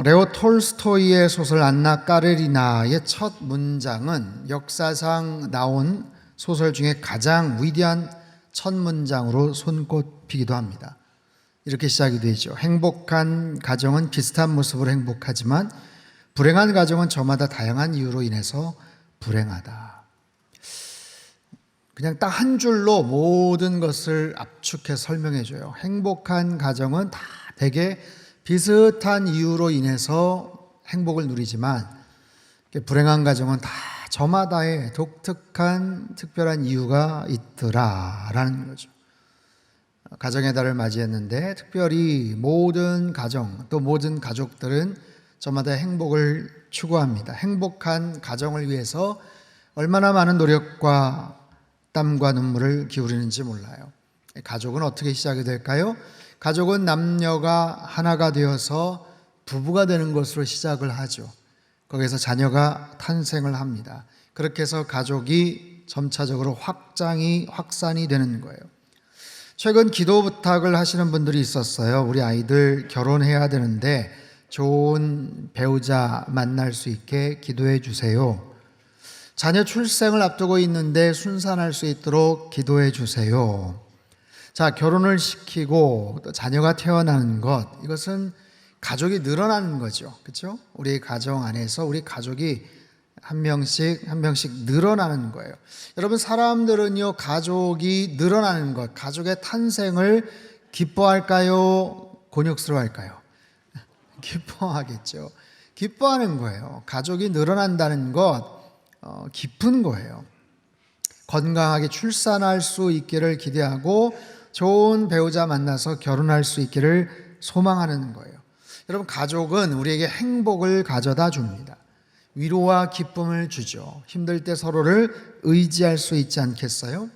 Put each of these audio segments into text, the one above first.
레오 톨스토이의 소설 안나 까레리나의 첫 문장은 역사상 나온 소설 중에 가장 위대한 첫 문장으로 손꼽히기도 합니다. 이렇게 시작이 되죠. 행복한 가정은 비슷한 모습으로 행복하지만 불행한 가정은 저마다 다양한 이유로 인해서 불행하다. 그냥 딱 한 줄로 모든 것을 압축해 설명해 줘요. 행복한 가정은 다 대개 비슷한 이유로 인해서 행복을 누리지만 불행한 가정은 다 저마다의 독특한 특별한 이유가 있더라라는 거죠. 가정의 달을 맞이했는데 특별히 모든 가정 또 모든 가족들은 저마다 행복을 추구합니다. 행복한 가정을 위해서 얼마나 많은 노력과 땀과 눈물을 기울이는지 몰라요. 가족은 어떻게 시작이 될까요? 가족은 남녀가 하나가 되어서 부부가 되는 것으로 시작을 하죠. 거기서 자녀가 탄생을 합니다. 그렇게 해서 가족이 점차적으로 확산이 되는 거예요. 최근 기도 부탁을 하시는 분들이 있었어요. 우리 아이들 결혼해야 되는데 좋은 배우자 만날 수 있게 기도해 주세요. 자녀 출생을 앞두고 있는데 순산할 수 있도록 기도해 주세요. 자, 결혼을 시키고 또 자녀가 태어나는 것, 이것은 가족이 늘어나는 거죠. 그렇죠? 우리 가정 안에서 우리 가족이 한 명씩 늘어나는 거예요. 여러분, 사람들은요, 가족이 늘어나는 것, 가족의 탄생을 기뻐할까요? 곤욕스러워할까요? 기뻐하겠죠. 기뻐하는 거예요. 가족이 늘어난다는 것, 기쁜 거예요. 건강하게 출산할 수 있기를 기대하고 좋은 배우자 만나서 결혼할 수 있기를 소망하는 거예요. 여러분, 가족은 우리에게 행복을 가져다 줍니다. 위로와 기쁨을 주죠. 힘들 때 서로를 의지할 수 있지 않겠어요?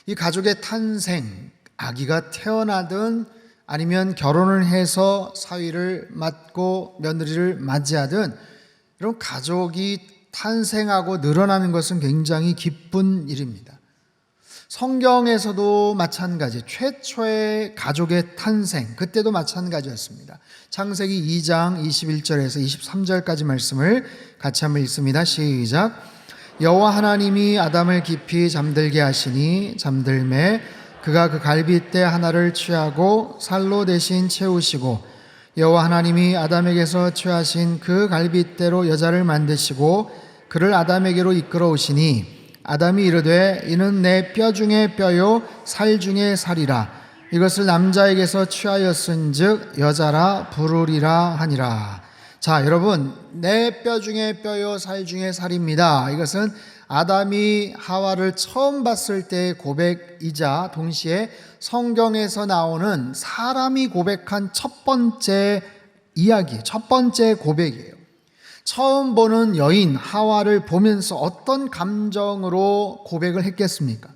이 가족의 탄생, 아기가 태어나든 아니면 결혼을 해서 사위를 맡고 며느리를 맞이하든 여러분, 가족이 탄생하고 늘어나는 것은 굉장히 기쁜 일입니다. 성경에서도 마찬가지, 최초의 가족의 탄생, 그때도 마찬가지였습니다. 창세기 2장 21절에서 23절까지 말씀을 같이 한번 읽습니다. 시작. 여호와 하나님이 아담을 깊이 잠들게 하시니 잠들매 그가 그 갈빗대 하나를 취하고 살로 대신 채우시고 여호와 하나님이 아담에게서 취하신 그 갈빗대로 여자를 만드시고 그를 아담에게로 이끌어 오시니 아담이 이르되 이는 내 뼈 중에 뼈요 살 중에 살이라 이것을 남자에게서 취하였은즉 여자라 부르리라 하니라. 자, 여러분, 내 뼈 중에 뼈요 살 중에 살입니다. 이것은 아담이 하와를 처음 봤을 때의 고백이자 동시에 성경에서 나오는 사람이 고백한 첫 번째 이야기, 첫 번째 고백이에요. 처음 보는 여인 하와를 보면서 어떤 감정으로 고백을 했겠습니까?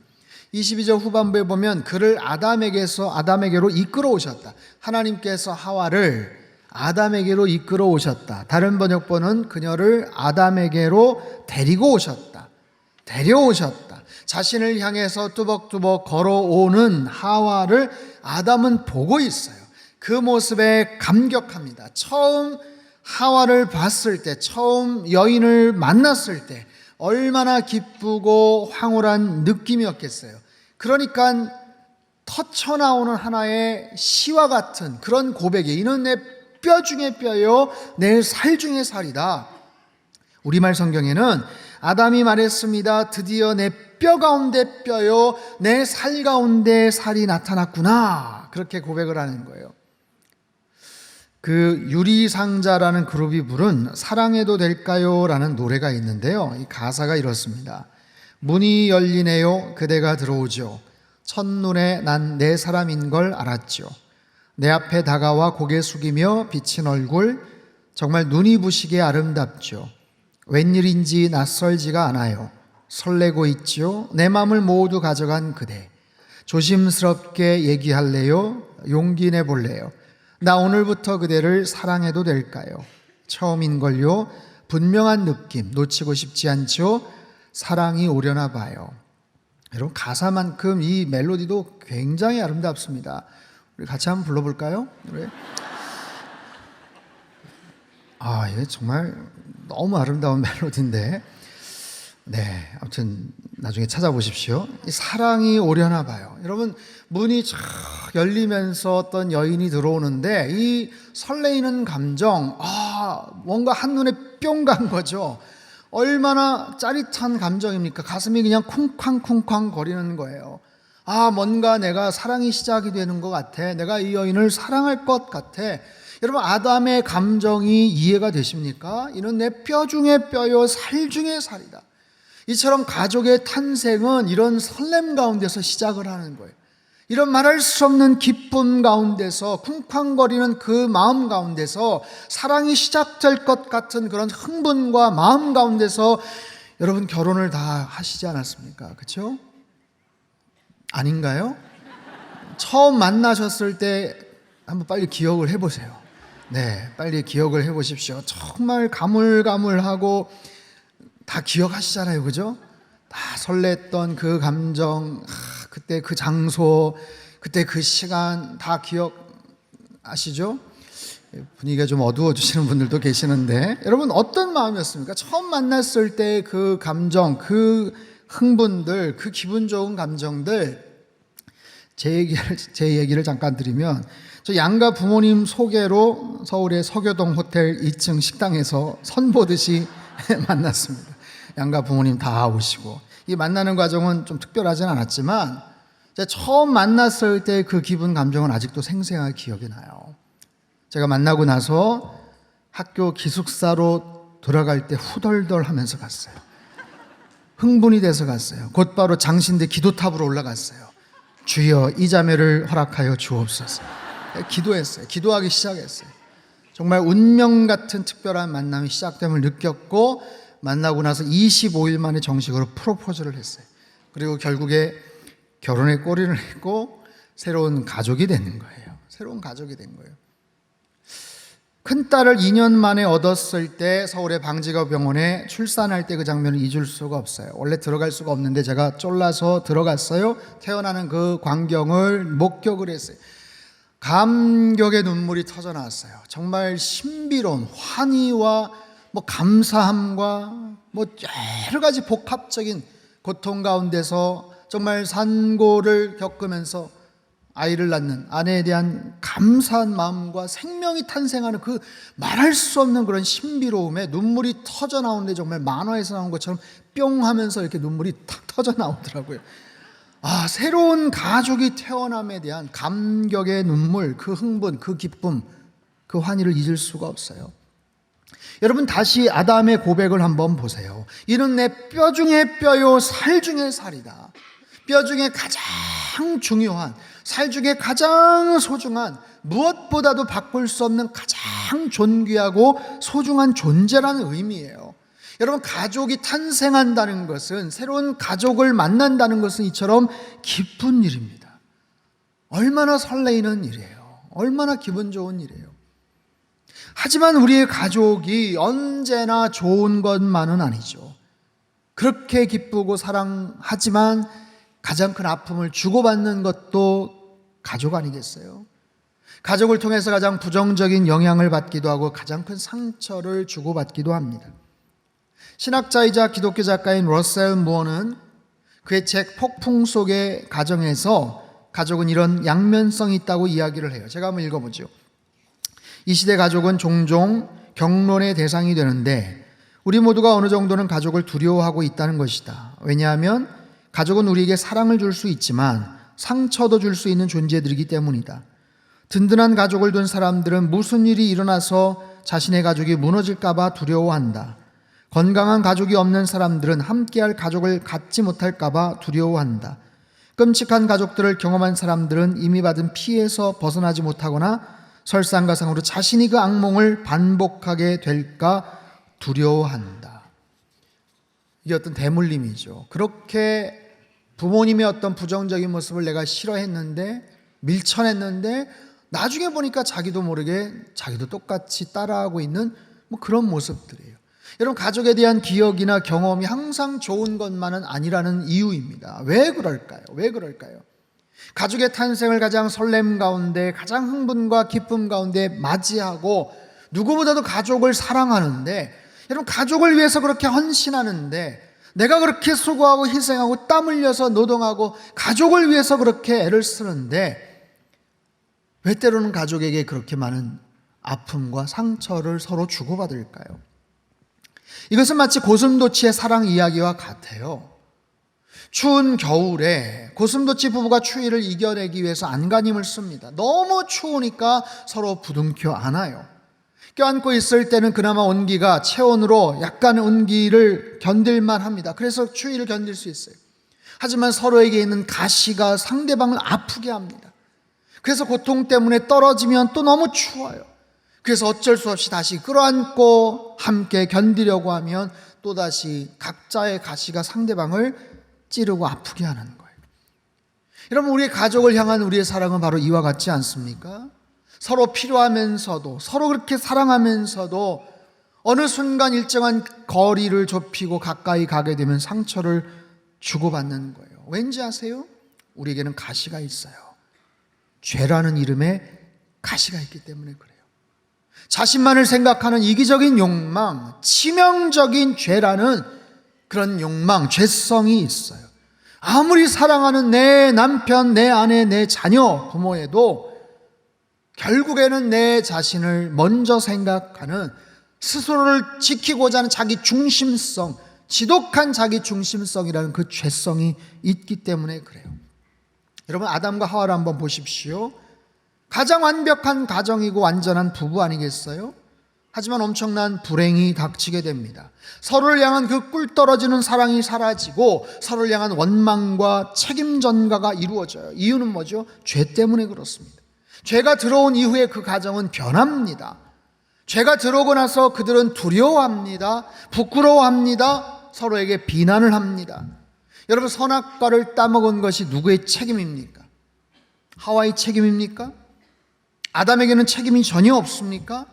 22절 후반부에 보면 그를 아담에게로 이끌어 오셨다. 하나님께서 하와를 아담에게로 이끌어 오셨다. 다른 번역본은 그녀를 아담에게로 데려오셨다. 자신을 향해서 뚜벅뚜벅 걸어오는 하와를 아담은 보고 있어요. 그 모습에 감격합니다. 처음 하와를 봤을 때, 처음 여인을 만났을 때 얼마나 기쁘고 황홀한 느낌이었겠어요. 그러니까 터쳐나오는 하나의 시와 같은 그런 고백이, 이는 내 뼈 중에 뼈요 내 살 중에 살이다. 우리말 성경에는 아담이 말했습니다. 드디어 내 뼈 가운데 뼈요 내 살 가운데 살이 나타났구나. 그렇게 고백을 하는 거예요. 그 유리상자라는 그룹이 부른 사랑해도 될까요? 라는 노래가 있는데요. 이 가사가 이렇습니다. 문이 열리네요. 그대가 들어오죠. 첫눈에 난 내 사람인 걸 알았죠. 내 앞에 다가와 고개 숙이며 비친 얼굴 정말 눈이 부시게 아름답죠. 웬일인지 낯설지가 않아요. 설레고 있죠. 내 맘을 모두 가져간 그대. 조심스럽게 얘기할래요? 용기 내볼래요? 나 오늘부터 그대를 사랑해도 될까요? 처음인걸요. 분명한 느낌 놓치고 싶지 않죠? 사랑이 오려나 봐요. 여러분, 가사만큼 이 멜로디도 굉장히 아름답습니다. 우리 같이 한번 불러볼까요? 노래? 이게 정말 너무 아름다운 멜로디인데, 네, 아무튼 나중에 찾아보십시오. 이 사랑이 오려나 봐요. 여러분, 문이 쫙 열리면서 어떤 여인이 들어오는데 이 설레이는 감정, 뭔가 한눈에 뿅 간 거죠. 얼마나 짜릿한 감정입니까? 가슴이 그냥 쿵쾅쿵쾅 거리는 거예요. 뭔가 내가 사랑이 시작이 되는 것 같아. 내가 이 여인을 사랑할 것 같아. 여러분, 아담의 감정이 이해가 되십니까? 이는 내 뼈 중에 뼈요 살 중에 살이다. 이처럼 가족의 탄생은 이런 설렘 가운데서 시작을 하는 거예요. 이런 말할 수 없는 기쁨 가운데서, 쿵쾅거리는 그 마음 가운데서, 사랑이 시작될 것 같은 그런 흥분과 마음 가운데서 여러분 결혼을 다 하시지 않았습니까? 그렇죠? 아닌가요? 처음 만나셨을 때 한번 빨리 기억을 해보세요. 네, 빨리 기억을 해보십시오. 정말 가물가물하고 다 기억하시잖아요, 그죠? 다 설렜던 그 감정, 그때 그 장소, 그때 그 시간 다 기억하시죠? 분위기가 좀 어두워지시는 분들도 계시는데, 여러분 어떤 마음이었습니까? 처음 만났을 때 그 감정, 그 흥분들, 그 기분 좋은 감정들. 제 얘기를 잠깐 드리면, 저 양가 부모님 소개로 서울의 서교동 호텔 2층 식당에서 선보듯이 만났습니다. 양가 부모님 다 오시고, 이 만나는 과정은 좀 특별하진 않았지만 제가 처음 만났을 때 그 기분 감정은 아직도 생생하게 기억이 나요. 제가 만나고 나서 학교 기숙사로 돌아갈 때 후덜덜 하면서 갔어요. 흥분이 돼서 갔어요. 곧바로 장신대 기도탑으로 올라갔어요. 주여, 이 자매를 허락하여 주옵소서. 기도했어요. 기도하기 시작했어요. 정말 운명 같은 특별한 만남이 시작됨을 느꼈고, 만나고 나서 25일 만에 정식으로 프로포즈를 했어요. 그리고 결국에 결혼에 꼬리를 했고 새로운 가족이 되는 거예요. 새로운 가족이 된 거예요. 큰딸을 2년 만에 얻었을 때 서울의 방지거병원에 출산할 때 그 장면을 잊을 수가 없어요. 원래 들어갈 수가 없는데 제가 쫄라서 들어갔어요. 태어나는 그 광경을 목격을 했어요. 감격의 눈물이 터져 나왔어요. 정말 신비로운 환희와 감사함과 여러 가지 복합적인 고통 가운데서 정말 산고를 겪으면서 아이를 낳는 아내에 대한 감사한 마음과 생명이 탄생하는 그 말할 수 없는 그런 신비로움에 눈물이 터져 나오는데, 정말 만화에서 나온 것처럼 뿅 하면서 이렇게 눈물이 탁 터져 나오더라고요. 새로운 가족이 태어남에 대한 감격의 눈물, 그 흥분, 그 기쁨, 그 환희를 잊을 수가 없어요. 여러분, 다시 아담의 고백을 한번 보세요. 이는 내 뼈 중에 뼈요 살 중에 살이다. 뼈 중에 가장 중요한, 살 중에 가장 소중한, 무엇보다도 바꿀 수 없는 가장 존귀하고 소중한 존재라는 의미예요. 여러분, 가족이 탄생한다는 것은, 새로운 가족을 만난다는 것은 이처럼 기쁜 일입니다. 얼마나 설레이는 일이에요. 얼마나 기분 좋은 일이에요. 하지만 우리의 가족이 언제나 좋은 것만은 아니죠. 그렇게 기쁘고 사랑하지만 가장 큰 아픔을 주고받는 것도 가족 아니겠어요? 가족을 통해서 가장 부정적인 영향을 받기도 하고 가장 큰 상처를 주고받기도 합니다. 신학자이자 기독교 작가인 러셀 무어는 그의 책 폭풍 속의 가정에서 가족은 이런 양면성이 있다고 이야기를 해요. 제가 한번 읽어보죠. 이 시대 가족은 종종 경론의 대상이 되는데 우리 모두가 어느 정도는 가족을 두려워하고 있다는 것이다. 왜냐하면 가족은 우리에게 사랑을 줄 수 있지만 상처도 줄 수 있는 존재들이기 때문이다. 든든한 가족을 둔 사람들은 무슨 일이 일어나서 자신의 가족이 무너질까 봐 두려워한다. 건강한 가족이 없는 사람들은 함께할 가족을 갖지 못할까 봐 두려워한다. 끔찍한 가족들을 경험한 사람들은 이미 받은 피해에서 벗어나지 못하거나 설상가상으로 자신이 그 악몽을 반복하게 될까 두려워한다. 이게 어떤 대물림이죠. 그렇게 부모님의 어떤 부정적인 모습을 내가 싫어했는데, 밀쳐냈는데 나중에 보니까 자기도 모르게 자기도 똑같이 따라하고 있는 그런 모습들이에요. 여러분, 가족에 대한 기억이나 경험이 항상 좋은 것만은 아니라는 이유입니다. 왜 그럴까요? 왜 그럴까요? 가족의 탄생을 가장 설렘 가운데, 가장 흥분과 기쁨 가운데 맞이하고 누구보다도 가족을 사랑하는데, 여러분 가족을 위해서 그렇게 헌신하는데, 내가 그렇게 수고하고 희생하고 땀 흘려서 노동하고 가족을 위해서 그렇게 애를 쓰는데 왜 때로는 가족에게 그렇게 많은 아픔과 상처를 서로 주고받을까요? 이것은 마치 고슴도치의 사랑 이야기와 같아요. 추운 겨울에 고슴도치 부부가 추위를 이겨내기 위해서 안간힘을 씁니다. 너무 추우니까 서로 부둥켜 안아요. 껴안고 있을 때는 그나마 온기가 체온으로 약간의 온기를 견딜만 합니다. 그래서 추위를 견딜 수 있어요. 하지만 서로에게 있는 가시가 상대방을 아프게 합니다. 그래서 고통 때문에 떨어지면 또 너무 추워요. 그래서 어쩔 수 없이 다시 끌어안고 함께 견디려고 하면 또다시 각자의 가시가 상대방을 찌르고 아프게 하는 거예요. 여러분, 우리의 가족을 향한 우리의 사랑은 바로 이와 같지 않습니까? 서로 필요하면서도, 서로 그렇게 사랑하면서도 어느 순간 일정한 거리를 좁히고 가까이 가게 되면 상처를 주고받는 거예요. 왠지 아세요? 우리에게는 가시가 있어요. 죄라는 이름에 가시가 있기 때문에 그래요. 자신만을 생각하는 이기적인 욕망, 치명적인 죄라는 그런 욕망, 죄성이 있어요. 아무리 사랑하는 내 남편, 내 아내, 내 자녀, 부모에도 결국에는 내 자신을 먼저 생각하는, 스스로를 지키고자 하는 자기 중심성, 지독한 자기 중심성이라는 그 죄성이 있기 때문에 그래요. 여러분, 아담과 하와를 한번 보십시오. 가장 완벽한 가정이고 완전한 부부 아니겠어요? 하지만 엄청난 불행이 닥치게 됩니다. 서로를 향한 그 꿀 떨어지는 사랑이 사라지고 서로를 향한 원망과 책임 전가가 이루어져요. 이유는 뭐죠? 죄 때문에 그렇습니다. 죄가 들어온 이후에 그 가정은 변합니다. 죄가 들어오고 나서 그들은 두려워합니다. 부끄러워합니다. 서로에게 비난을 합니다. 여러분, 선악과를 따먹은 것이 누구의 책임입니까? 하와의 책임입니까? 아담에게는 책임이 전혀 없습니까?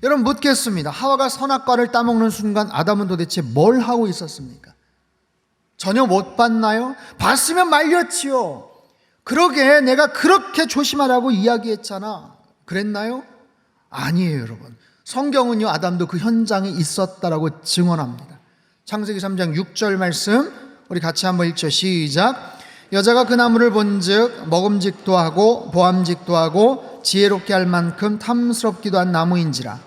여러분, 묻겠습니다. 하와가 선악과를 따먹는 순간 아담은 도대체 뭘 하고 있었습니까? 전혀 못 봤나요? 봤으면 말렸지요. 그러게 내가 그렇게 조심하라고 이야기했잖아. 그랬나요? 아니에요, 여러분. 성경은요, 아담도 그 현장에 있었다라고 증언합니다. 창세기 3장 6절 말씀 우리 같이 한번 읽죠. 시작. 여자가 그 나무를 본즉 먹음직도 하고 보암직도 하고 지혜롭게 할 만큼 탐스럽기도 한 나무인지라.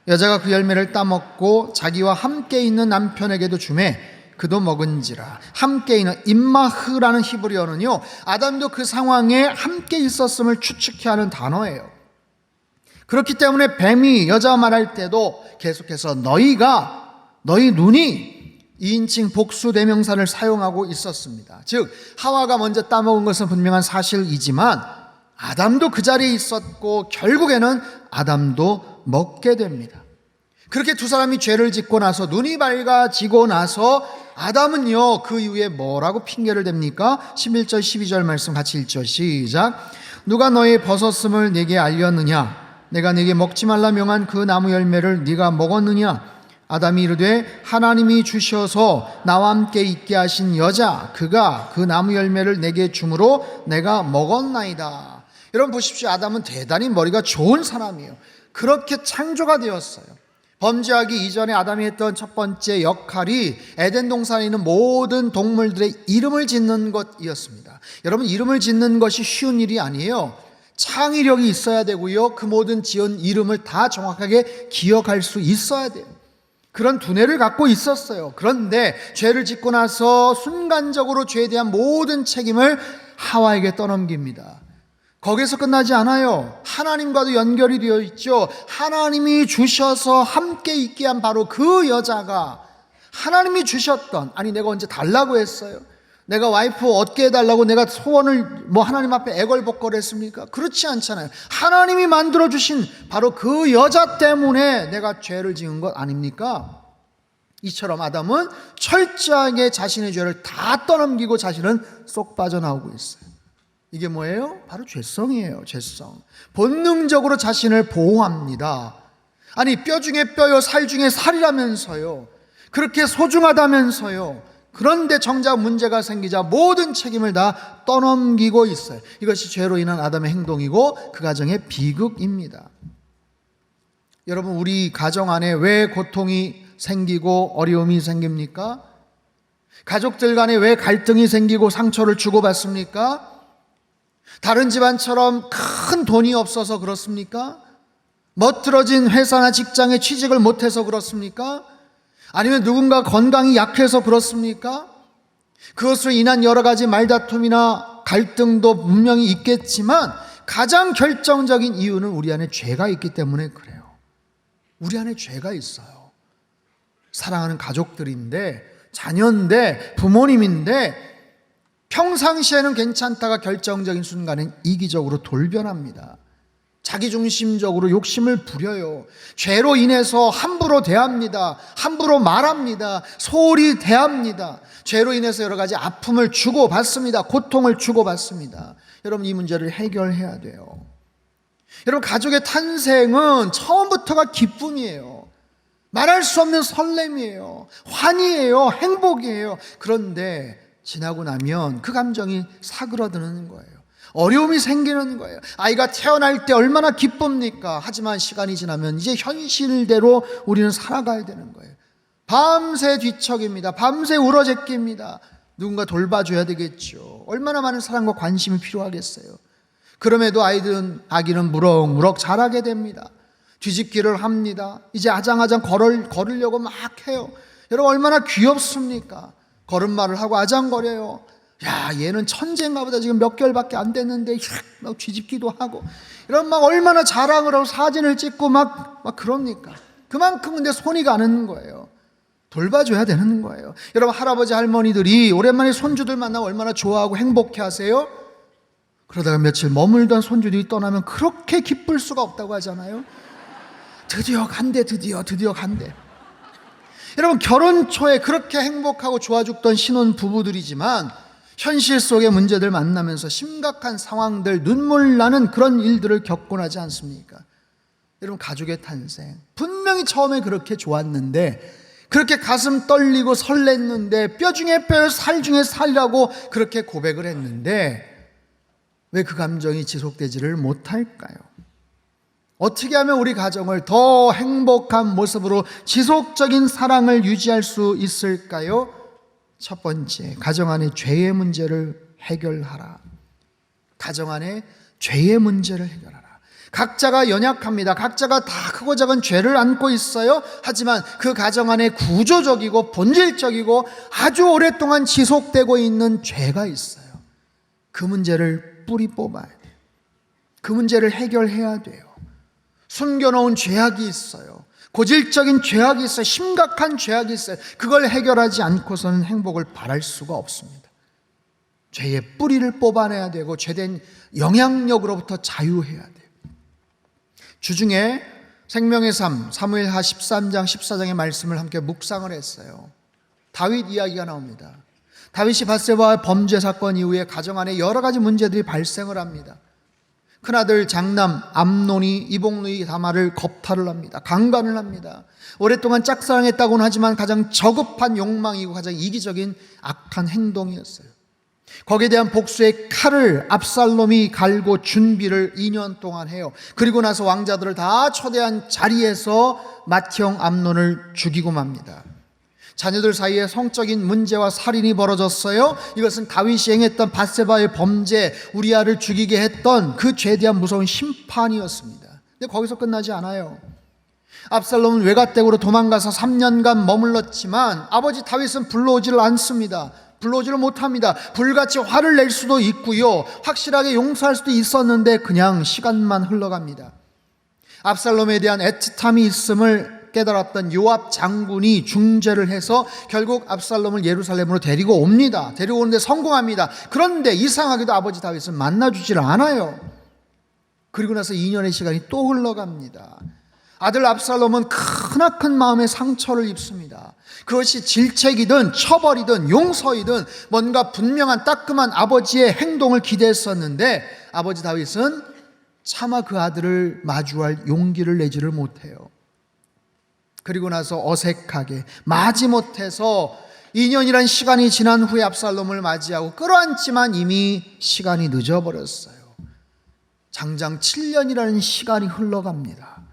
여자가 그 열매를 따먹고 자기와 함께 있는 남편에게도 주매 그도 먹은지라. 함께 있는 임마흐라는 히브리어는요, 아담도 그 상황에 함께 있었음을 추측케 하는 단어예요. 그렇기 때문에 뱀이 여자와 말할 때도 계속해서 너희 눈이 2인칭 복수 대명사를 사용하고 있었습니다. 즉 하와가 먼저 따먹은 것은 분명한 사실이지만 아담도 그 자리에 있었고 결국에는 아담도 먹게 됩니다. 그렇게 두 사람이 죄를 짓고 나서 눈이 밝아지고 나서 아담은요, 그 이후에 뭐라고 핑계를 댑니까? 11절 12절 말씀 같이 읽죠. 시작. 누가 너의 벗었음을 내게 알렸느냐? 내가 내게 먹지 말라 명한 그 나무 열매를 네가 먹었느냐? 아담이 이르되 하나님이 주셔서 나와 함께 있게 하신 여자 그가 그 나무 열매를 내게 주므로 내가 먹었나이다. 여러분 보십시오. 아담은 대단히 머리가 좋은 사람이에요. 그렇게 창조가 되었어요. 범죄하기 이전에 아담이 했던 첫 번째 역할이 에덴 동산에 있는 모든 동물들의 이름을 짓는 것이었습니다. 여러분, 이름을 짓는 것이 쉬운 일이 아니에요. 창의력이 있어야 되고요, 그 모든 지은 이름을 다 정확하게 기억할 수 있어야 돼요. 그런 두뇌를 갖고 있었어요. 그런데 죄를 짓고 나서 순간적으로 죄에 대한 모든 책임을 하와에게 떠넘깁니다. 거기서 끝나지 않아요. 하나님과도 연결이 되어 있죠. 하나님이 주셔서 함께 있게 한 바로 그 여자가 하나님이 주셨던, 아니 내가 언제 달라고 했어요? 내가 와이프 얻게 해달라고 내가 소원을 하나님 앞에 애걸복걸했습니까? 그렇지 않잖아요. 하나님이 만들어주신 바로 그 여자 때문에 내가 죄를 지은 것 아닙니까? 이처럼 아담은 철저하게 자신의 죄를 다 떠넘기고 자신은 쏙 빠져나오고 있어요. 이게 뭐예요? 바로 죄성이에요. 죄성. 본능적으로 자신을 보호합니다. 아니 뼈 중에 뼈요 살 중에 살이라면서요. 그렇게 소중하다면서요. 그런데 정작 문제가 생기자 모든 책임을 다 떠넘기고 있어요. 이것이 죄로 인한 아담의 행동이고 그 가정의 비극입니다. 여러분, 우리 가정 안에 왜 고통이 생기고 어려움이 생깁니까? 가족들 간에 왜 갈등이 생기고 상처를 주고받습니까? 다른 집안처럼 큰 돈이 없어서 그렇습니까? 멋들어진 회사나 직장에 취직을 못해서 그렇습니까? 아니면 누군가 건강이 약해서 그렇습니까? 그것으로 인한 여러 가지 말다툼이나 갈등도 분명히 있겠지만 가장 결정적인 이유는 우리 안에 죄가 있기 때문에 그래요. 우리 안에 죄가 있어요. 사랑하는 가족들인데, 자녀인데, 부모님인데 평상시에는 괜찮다가 결정적인 순간엔 이기적으로 돌변합니다. 자기중심적으로 욕심을 부려요. 죄로 인해서 함부로 대합니다. 함부로 말합니다. 소홀히 대합니다. 죄로 인해서 여러 가지 아픔을 주고받습니다. 고통을 주고받습니다. 여러분, 이 문제를 해결해야 돼요. 여러분, 가족의 탄생은 처음부터가 기쁨이에요. 말할 수 없는 설렘이에요. 환희예요. 행복이에요. 그런데 지나고 나면 그 감정이 사그러드는 거예요. 어려움이 생기는 거예요. 아이가 태어날 때 얼마나 기쁩니까? 하지만 시간이 지나면 이제 현실대로 우리는 살아가야 되는 거예요. 밤새 뒤척입니다. 밤새 울어제낍니다. 누군가 돌봐줘야 되겠죠. 얼마나 많은 사랑과 관심이 필요하겠어요. 그럼에도 아기는 무럭무럭 자라게 됩니다. 뒤집기를 합니다. 이제 아장아장 걸으려고 막 해요. 여러분, 얼마나 귀엽습니까? 걸음마를 하고 아장거려요. 야, 얘는 천재인가 보다. 지금 몇 개월밖에 안 됐는데 막 뒤집기도 하고, 이런 막 얼마나 자랑을 하고 사진을 찍고 막 그럽니까? 그만큼 근데 손이 가는 거예요. 돌봐줘야 되는 거예요. 여러분, 할아버지 할머니들이 오랜만에 손주들 만나면 얼마나 좋아하고 행복해 하세요? 그러다가 며칠 머물던 손주들이 떠나면 그렇게 기쁠 수가 없다고 하잖아요. 드디어 간대. 여러분, 결혼 초에 그렇게 행복하고 좋아 죽던 신혼 부부들이지만 현실 속의 문제들 만나면서 심각한 상황들, 눈물 나는 그런 일들을 겪곤 하지 않습니까? 여러분, 가족의 탄생 분명히 처음에 그렇게 좋았는데, 그렇게 가슴 떨리고 설렜는데, 뼈 중에 뼈, 살 중에 살이라고 그렇게 고백을 했는데 왜 그 감정이 지속되지를 못할까요? 어떻게 하면 우리 가정을 더 행복한 모습으로 지속적인 사랑을 유지할 수 있을까요? 첫 번째, 가정 안의 죄의 문제를 해결하라. 가정 안의 죄의 문제를 해결하라. 각자가 연약합니다. 각자가 다 크고 작은 죄를 안고 있어요. 하지만 그 가정 안에 구조적이고 본질적이고 아주 오랫동안 지속되고 있는 죄가 있어요. 그 문제를 뿌리 뽑아야 돼요. 그 문제를 해결해야 돼요. 숨겨놓은 죄악이 있어요. 고질적인 죄악이 있어요. 심각한 죄악이 있어요. 그걸 해결하지 않고서는 행복을 바랄 수가 없습니다. 죄의 뿌리를 뽑아내야 되고 죄된 영향력으로부터 자유해야 돼요. 주중에 생명의 삶 사무엘하 13장 14장의 말씀을 함께 묵상을 했어요. 다윗 이야기가 나옵니다. 다윗이 밧세바의 범죄 사건 이후에 가정 안에 여러 가지 문제들이 발생을 합니다. 큰아들 장남 암논이 이복누이 다말을 겁탈을 합니다. 강간을 합니다. 오랫동안 짝사랑했다고는 하지만 가장 저급한 욕망이고 가장 이기적인 악한 행동이었어요. 거기에 대한 복수의 칼을 압살롬이 갈고 준비를 2년 동안 해요. 그리고 나서 왕자들을 다 초대한 자리에서 맏형 암논을 죽이고 맙니다. 자녀들 사이에 성적인 문제와 살인이 벌어졌어요. 이것은 다윗이 행했던 밧세바의 범죄, 우리아를 죽이게 했던 그 죄에 대한 무서운 심판이었습니다. 근데 거기서 끝나지 않아요. 압살롬은 외갓댁으로 도망가서 3년간 머물렀지만 아버지 다윗은 불러오지를 않습니다. 불러오지를 못합니다. 불같이 화를 낼 수도 있고요, 확실하게 용서할 수도 있었는데 그냥 시간만 흘러갑니다. 압살롬에 대한 애틋함이 있음을 깨달았던 요압 장군이 중재를 해서 결국 압살롬을 예루살렘으로 데리고 옵니다. 데리고 오는데 성공합니다. 그런데 이상하게도 아버지 다윗은 만나주질 않아요. 그리고 나서 2년의 시간이 또 흘러갑니다. 아들 압살롬은 크나큰 마음의 상처를 입습니다. 그것이 질책이든 처벌이든 용서이든 뭔가 분명한 따끔한 아버지의 행동을 기대했었는데 아버지 다윗은 차마 그 아들을 마주할 용기를 내지를 못해요. 그리고 나서 어색하게 마지못해서 2년이란 시간이 지난 후에 압살롬을 맞이하고 끌어안지만 이미 시간이 늦어버렸어요. 장장 7년이라는 시간이 흘러갑니다.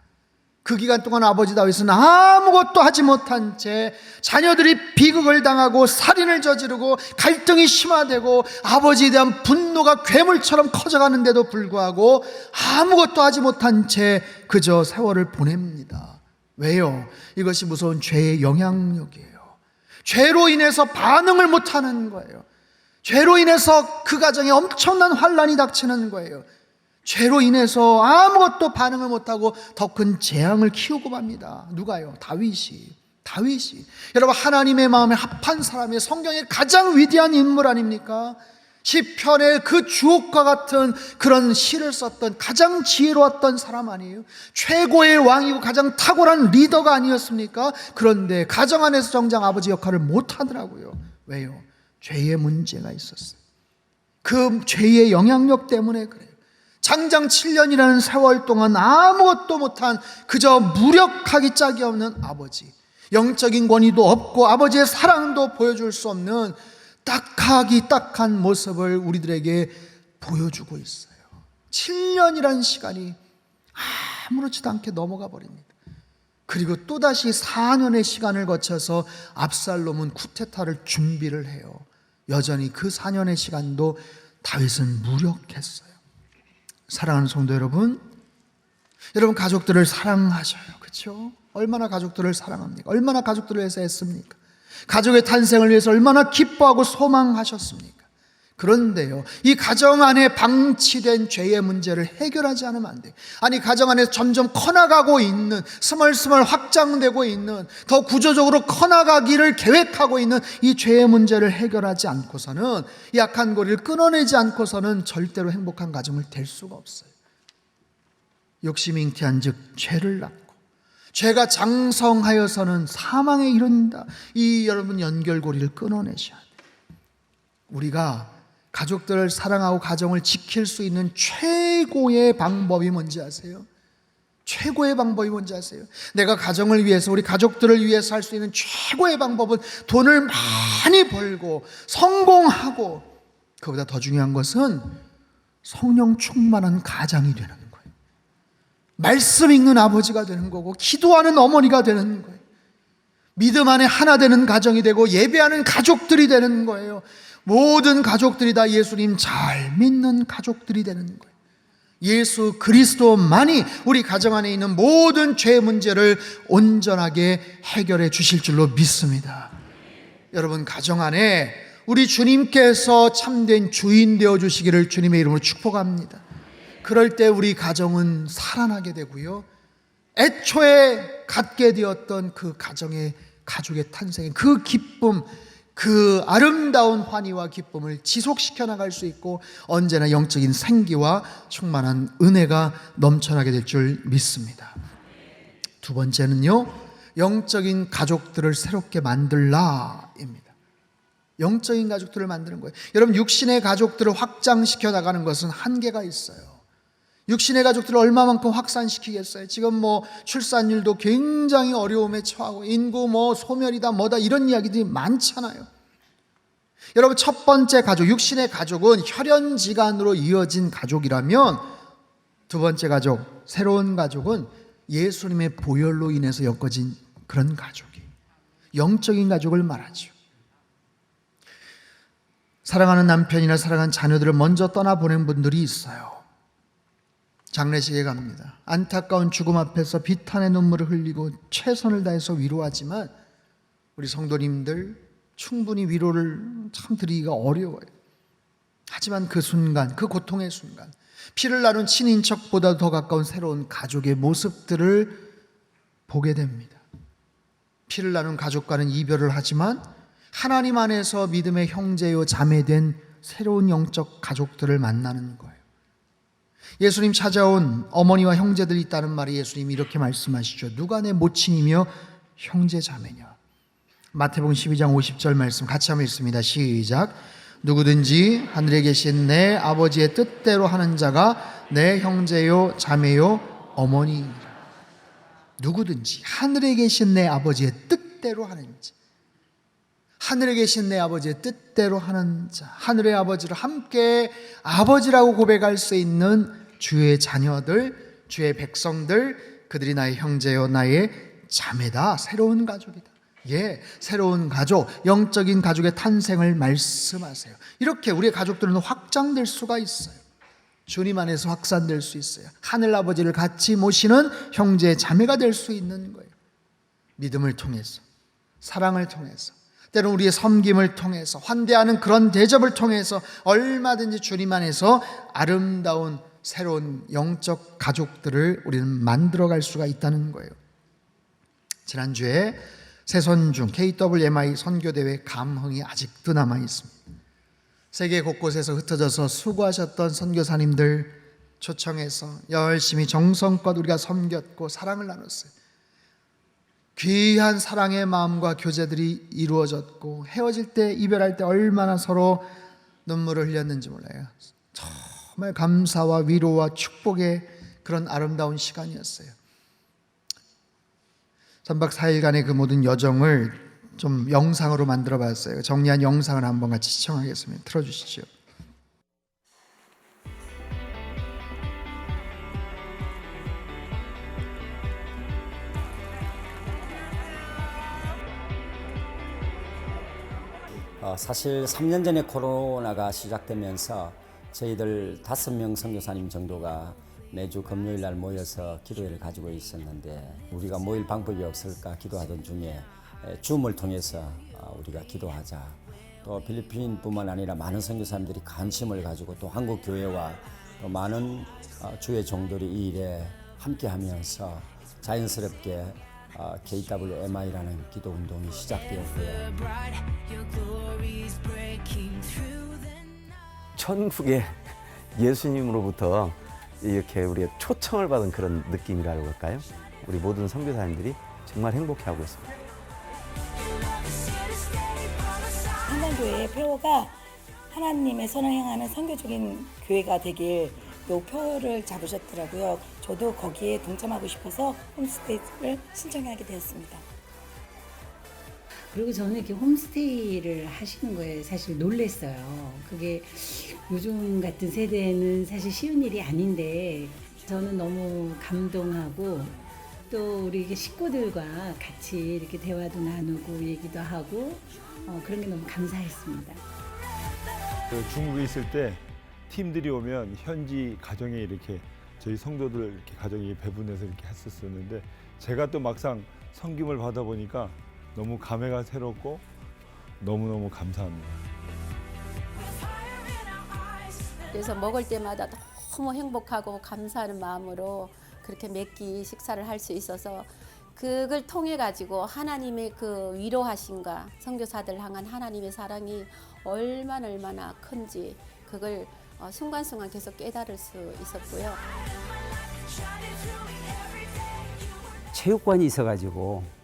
그 기간 동안 아버지 다윗은 아무것도 하지 못한 채 자녀들이 비극을 당하고 살인을 저지르고 갈등이 심화되고 아버지에 대한 분노가 괴물처럼 커져가는데도 불구하고 아무것도 하지 못한 채 그저 세월을 보냅니다. 왜요? 이것이 무서운 죄의 영향력이에요. 죄로 인해서 반응을 못하는 거예요. 죄로 인해서 그 가정에 엄청난 환란이 닥치는 거예요. 죄로 인해서 아무것도 반응을 못하고 더 큰 재앙을 키우고 맙니다. 누가요? 다윗이. 여러분, 하나님의 마음에 합한 사람이 성경의 가장 위대한 인물 아닙니까? 시편의 그 주옥과 같은 그런 시를 썼던 가장 지혜로웠던 사람 아니에요? 최고의 왕이고 가장 탁월한 리더가 아니었습니까? 그런데 가정 안에서 정작 아버지 역할을 못하더라고요. 왜요? 죄의 문제가 있었어요. 그 죄의 영향력 때문에 그래요. 장장 7년이라는 세월 동안 아무것도 못한 그저 무력하기 짝이 없는 아버지, 영적인 권위도 없고 아버지의 사랑도 보여줄 수 없는 딱한 모습을 우리들에게 보여주고 있어요. 7년이라는 시간이 아무렇지도 않게 넘어가 버립니다. 그리고 또다시 4년의 시간을 거쳐서 압살롬은 쿠데타를 준비를 해요. 여전히 그 4년의 시간도 다윗은 무력했어요. 사랑하는 성도 여러분, 가족들을 사랑하셔요. 그렇죠? 얼마나 가족들을 사랑합니까? 얼마나 가족들을 위해서 애씁니까? 가족의 탄생을 위해서 얼마나 기뻐하고 소망하셨습니까? 그런데요, 이 가정 안에 방치된 죄의 문제를 해결하지 않으면 안 돼요. 아니, 가정 안에서 점점 커나가고 있는, 스멀스멀 확장되고 있는, 더 구조적으로 커나가기를 계획하고 있는 이 죄의 문제를 해결하지 않고서는, 이 약한 고리를 끊어내지 않고서는 절대로 행복한 가정을 될 수가 없어요. 욕심이 잉태한 즉 죄를 낳고 죄가 장성하여서는 사망에 이른다. 이 여러분 연결고리를 끊어내셔야 돼요. 우리가 가족들을 사랑하고 가정을 지킬 수 있는 최고의 방법이 뭔지 아세요? 최고의 방법이 뭔지 아세요? 내가 가정을 위해서, 우리 가족들을 위해서 할 수 있는 최고의 방법은 돈을 많이 벌고 성공하고, 그보다 더 중요한 것은 성령 충만한 가장이 되는 거예요. 말씀 읽는 아버지가 되는 거고, 기도하는 어머니가 되는 거예요. 믿음 안에 하나 되는 가정이 되고 예배하는 가족들이 되는 거예요. 모든 가족들이 다 예수님 잘 믿는 가족들이 되는 거예요. 예수 그리스도만이 우리 가정 안에 있는 모든 죄 문제를 온전하게 해결해 주실 줄로 믿습니다. 여러분, 가정 안에 우리 주님께서 참된 주인 되어 주시기를 주님의 이름으로 축복합니다. 그럴 때 우리 가정은 살아나게 되고요, 애초에 갖게 되었던 그 가정의 가족의 탄생의 그 기쁨, 그 아름다운 환희와 기쁨을 지속시켜 나갈 수 있고 언제나 영적인 생기와 충만한 은혜가 넘쳐나게 될 줄 믿습니다. 두 번째는요, 영적인 가족들을 새롭게 만들라입니다. 영적인 가족들을 만드는 거예요. 여러분, 육신의 가족들을 확장시켜 나가는 것은 한계가 있어요. 육신의 가족들을 얼마만큼 확산시키겠어요? 지금 출산율도 굉장히 어려움에 처하고 인구 소멸이다 뭐다 이런 이야기들이 많잖아요. 여러분, 첫 번째 가족, 육신의 가족은 혈연지간으로 이어진 가족이라면, 두 번째 가족, 새로운 가족은 예수님의 보혈로 인해서 엮어진 그런 가족이 영적인 가족을 말하죠. 사랑하는 남편이나 사랑하는 자녀들을 먼저 떠나보낸 분들이 있어요. 장례식에 갑니다. 안타까운 죽음 앞에서 비탄의 눈물을 흘리고 최선을 다해서 위로하지만 우리 성도님들 충분히 위로를 참 드리기가 어려워요. 하지만 그 순간, 그 고통의 순간, 피를 나눈 친인척보다 더 가까운 새로운 가족의 모습들을 보게 됩니다. 피를 나눈 가족과는 이별을 하지만 하나님 안에서 믿음의 형제요 자매된 새로운 영적 가족들을 만나는 거예요. 예수님 찾아온 어머니와 형제들이 있다는 말이 예수님이 이렇게 말씀하시죠. 누가 내 모친이며 형제 자매냐. 마태복음 12장 50절 말씀 같이 한번 읽습니다. 시작. 누구든지 하늘에 계신 내 아버지의 뜻대로 하는 자가 내 형제요 자매요 어머니이라. 누구든지 하늘에 계신 내 아버지의 뜻대로 하는 자, 하늘에 계신 내 아버지의 뜻대로 하는 자, 하늘의 아버지를 함께 아버지라고 고백할 수 있는 주의 자녀들, 주의 백성들, 그들이 나의 형제요 나의 자매다. 새로운 가족이다. 예, 새로운 가족, 영적인 가족의 탄생을 말씀하세요. 이렇게 우리의 가족들은 확장될 수가 있어요. 주님 안에서 확산될 수 있어요. 하늘 아버지를 같이 모시는 형제 자매가 될 수 있는 거예요. 믿음을 통해서, 사랑을 통해서, 때로는 우리의 섬김을 통해서, 환대하는 그런 대접을 통해서 얼마든지 주님 안에서 아름다운 새로운 영적 가족들을 우리는 만들어갈 수가 있다는 거예요. 지난주에 새선중 KWMI 선교대회 감흥이 아직도 남아있습니다. 세계 곳곳에서 흩어져서 수고하셨던 선교사님들 초청해서 열심히 정성껏 우리가 섬겼고 사랑을 나눴어요. 귀한 사랑의 마음과 교제들이 이루어졌고 헤어질 때, 이별할 때 얼마나 서로 눈물을 흘렸는지 몰라요. 정말 감사와 위로와 축복의 그런 아름다운 시간이었어요. 3박 4일간의 그 모든 여정을 좀 영상으로 만들어 봤어요. 정리한 영상을 한번 같이 시청하겠습니다. 틀어주시죠. 사실 3년 전에 코로나가 시작되면서 저희들 5명 선교사님 정도가 매주 금요일 날 모여서 기도회를 가지고 있었는데 우리가 모일 방법이 없을까 기도하던 중에 줌을 통해서 우리가 기도하자. 또 필리핀뿐만 아니라 많은 선교사님들이 관심을 가지고 또 한국 교회와 또 많은 주의 종들이 이 일에 함께하면서 자연스럽게 KWMI라는 기도 운동이 시작되었고요. 천국의 예수님으로부터 이렇게 우리가 초청을 받은 그런 느낌이라고 할까요? 우리 모든 선교사님들이 정말 행복해하고 있습니다. 한강교회의 표가 하나님의 선을 행하는 선교적인 교회가 되길 목표를 잡으셨더라고요. 저도 거기에 동참하고 싶어서 홈스테이를 신청하게 되었습니다. 그리고 저는 이렇게 홈스테이를 하시는 거에 사실 놀랬어요. 그게 요즘 같은 세대에는 사실 쉬운 일이 아닌데 저는 너무 감동하고 또 우리 식구들과 같이 이렇게 대화도 나누고 얘기도 하고 그런 게 너무 감사했습니다. 중국에 있을 때 팀들이 오면 현지 가정에 이렇게 저희 성도들 이렇게 가정이 배분해서 이렇게 했었었는데 제가 또 막상 섬김을 받아보니까 너무 감회가 새롭고 너무너무 감사합니다. 그래서 먹을 때마다 너무 행복하고 감사하는 마음으로 그렇게 몇 끼 식사를 할 수 있어서 그걸 통해 가지고 하나님의 그 위로하심과 선교사들 향한 하나님의 사랑이 얼마나 큰지 그걸 순간순간 계속 깨달을 수 있었고요. 체육관이 있어가지고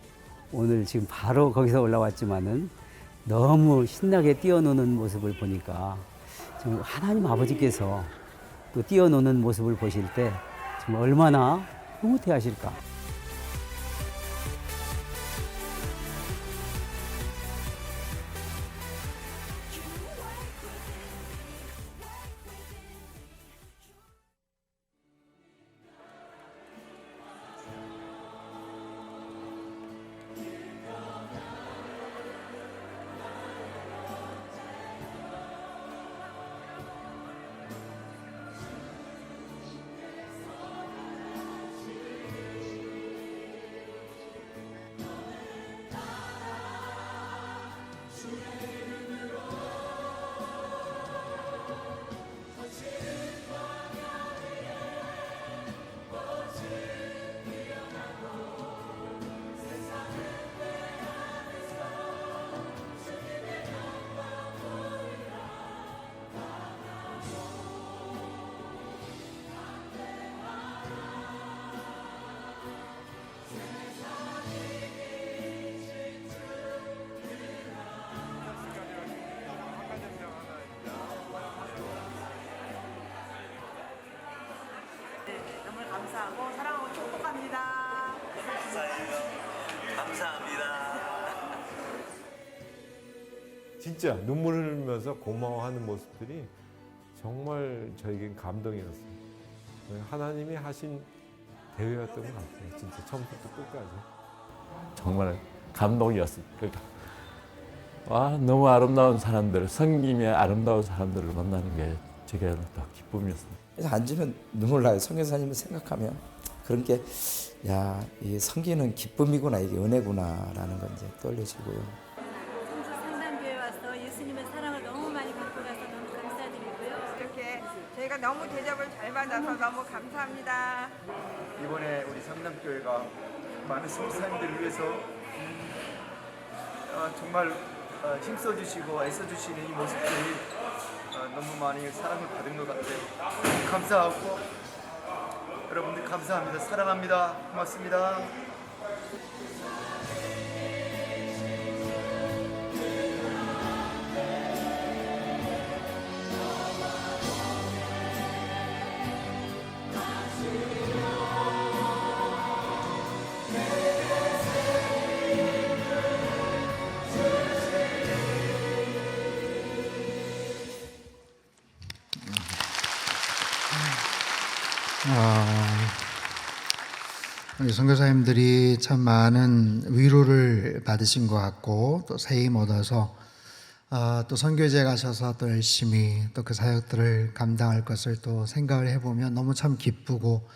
오늘 지금 바로 거기서 올라왔지만은 너무 신나게 뛰어노는 모습을 보니까 정말 하나님 아버지께서 또 뛰어노는 모습을 보실 때 정말 얼마나 흐뭇해 하실까. 정말 감사하고 사랑하고 축복합니다. 감사합니다. 진짜 눈물 흘리면서 고마워하는 모습들이 정말 저에겐 감동이었어요. 하나님이 하신 대회였던 것 같아요. 진짜 처음부터 끝까지 정말 감동이었습니다. 그러니까 와, 너무 아름다운 사람들, 성김의 아름다운 사람들을 만나는 게 제게 더 기쁨이었습니다. 그래서 앉으면 눈물 나요. 선교사님을 생각하면 그런 게, 야, 이 섬기는 기쁨이구나, 이게 은혜구나라는 건 이제 떠올려지고요. 성주 상담교회 와서 예수님의 사랑을 너무 많이 받고 가서 너무 감사드리고요. 이렇게 저희가 너무 대접을 잘 받아서 너무 감사합니다. 이번에 우리 상담교회가 많은 선교사님들을 위해서 정말 힘써주시고 애써주시는 이 모습들이 너무 많이 사랑을 받은 것 같아요. 감사하고 여러분들 감사합니다. 사랑합니다. 고맙습니다. 우리 선교사님들이 참 많은 위로를 받으신 것 같고 또 새 힘 얻어서 또 선교제 가셔서 또 열심히 또 그 사역들을 감당할 것을 또 생각을 해보면 너무 참 기쁘고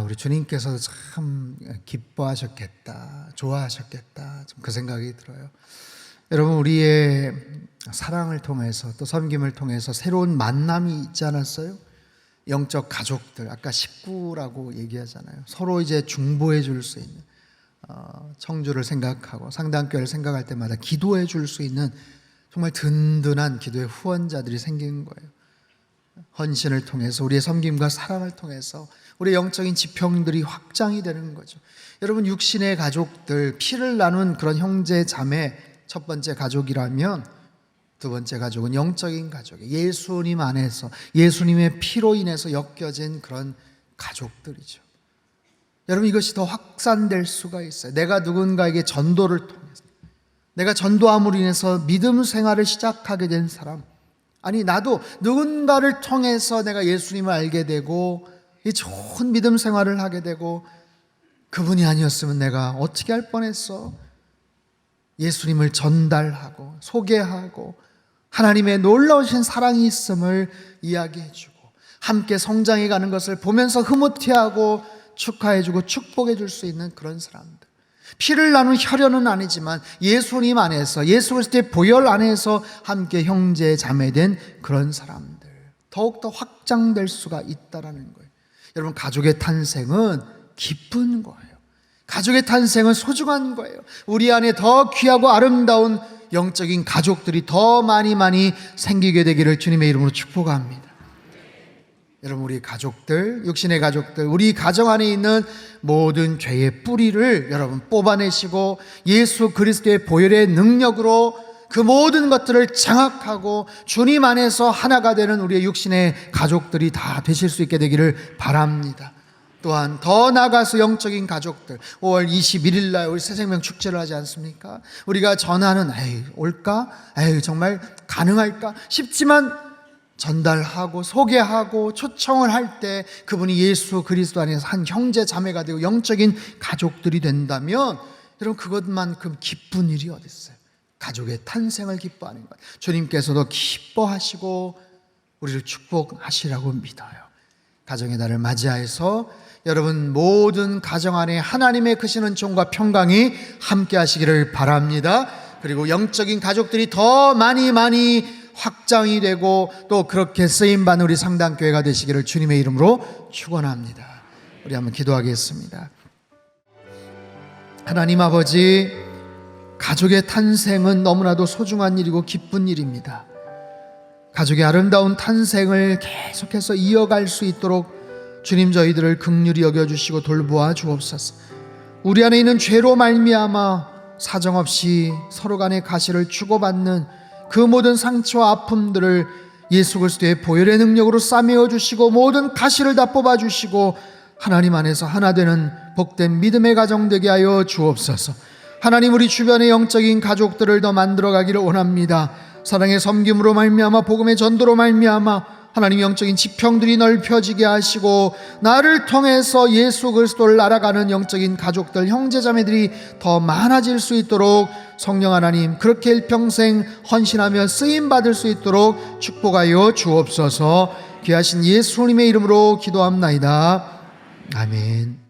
우리 주님께서 참 기뻐하셨겠다, 좋아하셨겠다, 좀 그 생각이 들어요. 여러분, 우리의 사랑을 통해서 또 섬김을 통해서 새로운 만남이 있지 않았어요? 영적 가족들, 아까 식구라고 얘기하잖아요. 서로 이제 중보해 줄 수 있는, 청주를 생각하고 상담교회를 생각할 때마다 기도해 줄 수 있는 정말 든든한 기도의 후원자들이 생기는 거예요. 헌신을 통해서, 우리의 섬김과 사랑을 통해서 우리의 영적인 지평들이 확장이 되는 거죠. 여러분, 육신의 가족들, 피를 나눈 그런 형제 자매, 첫 번째 가족이라면 두 번째 가족은 영적인 가족이에요. 예수님 안에서, 예수님의 피로 인해서 엮여진 그런 가족들이죠. 여러분, 이것이 더 확산될 수가 있어요. 내가 누군가에게 전도를 통해서, 내가 전도함으로 인해서 믿음 생활을 시작하게 된 사람, 아니 나도 누군가를 통해서 내가 예수님을 알게 되고 이 좋은 믿음 생활을 하게 되고, 그분이 아니었으면 내가 어떻게 할 뻔했어. 예수님을 전달하고 소개하고 하나님의 놀라우신 사랑이 있음을 이야기해주고 함께 성장해가는 것을 보면서 흐뭇해하고 축하해주고 축복해줄 수 있는 그런 사람들, 피를 나눈 혈연은 아니지만 예수님 안에서, 예수 그리스도의 보혈 안에서 함께 형제 자매된 그런 사람들, 더욱더 확장될 수가 있다는 거예요. 여러분, 가족의 탄생은 기쁜 거예요. 가족의 탄생은 소중한 거예요. 우리 안에 더 귀하고 아름다운 영적인 가족들이 더 많이 생기게 되기를 주님의 이름으로 축복합니다. 여러분, 우리 가족들, 육신의 가족들, 우리 가정 안에 있는 모든 죄의 뿌리를 여러분 뽑아내시고 예수 그리스도의 보혈의 능력으로 그 모든 것들을 장악하고 주님 안에서 하나가 되는 우리의 육신의 가족들이 다 되실 수 있게 되기를 바랍니다. 또한 더 나아가서 영적인 가족들, 5월 21일 날 우리 새생명 축제를 하지 않습니까? 우리가 전하는 올까? 정말 가능할까? 싶지만 전달하고 소개하고 초청을 할 때 그분이 예수 그리스도 안에서 한 형제 자매가 되고 영적인 가족들이 된다면 여러분, 그것만큼 기쁜 일이 어디 있어요? 가족의 탄생을 기뻐하는 것. 주님께서도 기뻐하시고 우리를 축복하시라고 믿어요. 가정의 날을 맞이해서 여러분 모든 가정 안에 하나님의 크신 은총과 평강이 함께 하시기를 바랍니다. 그리고 영적인 가족들이 더 많이 확장이 되고 또 그렇게 쓰임받는 우리 상담교회가 되시기를 주님의 이름으로 축원합니다. 우리 한번 기도하겠습니다. 하나님 아버지, 가족의 탄생은 너무나도 소중한 일이고 기쁜 일입니다. 가족의 아름다운 탄생을 계속해서 이어갈 수 있도록 주님, 저희들을 긍휼히 여겨주시고 돌보아 주옵소서. 우리 안에 있는 죄로 말미암아 사정없이 서로 간의 가시를 주고받는 그 모든 상처와 아픔들을 예수 그리스도의 보혈의 능력으로 싸매어 주시고 모든 가시를 다 뽑아 주시고 하나님 안에서 하나 되는 복된 믿음의 가정 되게 하여 주옵소서. 하나님, 우리 주변의 영적인 가족들을 더 만들어 가기를 원합니다. 사랑의 섬김으로 말미암아 복음의 전도로 말미암아 하나님 영적인 지평들이 넓혀지게 하시고 나를 통해서 예수 그리스도를 알아가는 영적인 가족들, 형제자매들이 더 많아질 수 있도록 성령 하나님 그렇게 일평생 헌신하며 쓰임받을 수 있도록 축복하여 주옵소서. 귀하신 예수님의 이름으로 기도합나이다. 아멘.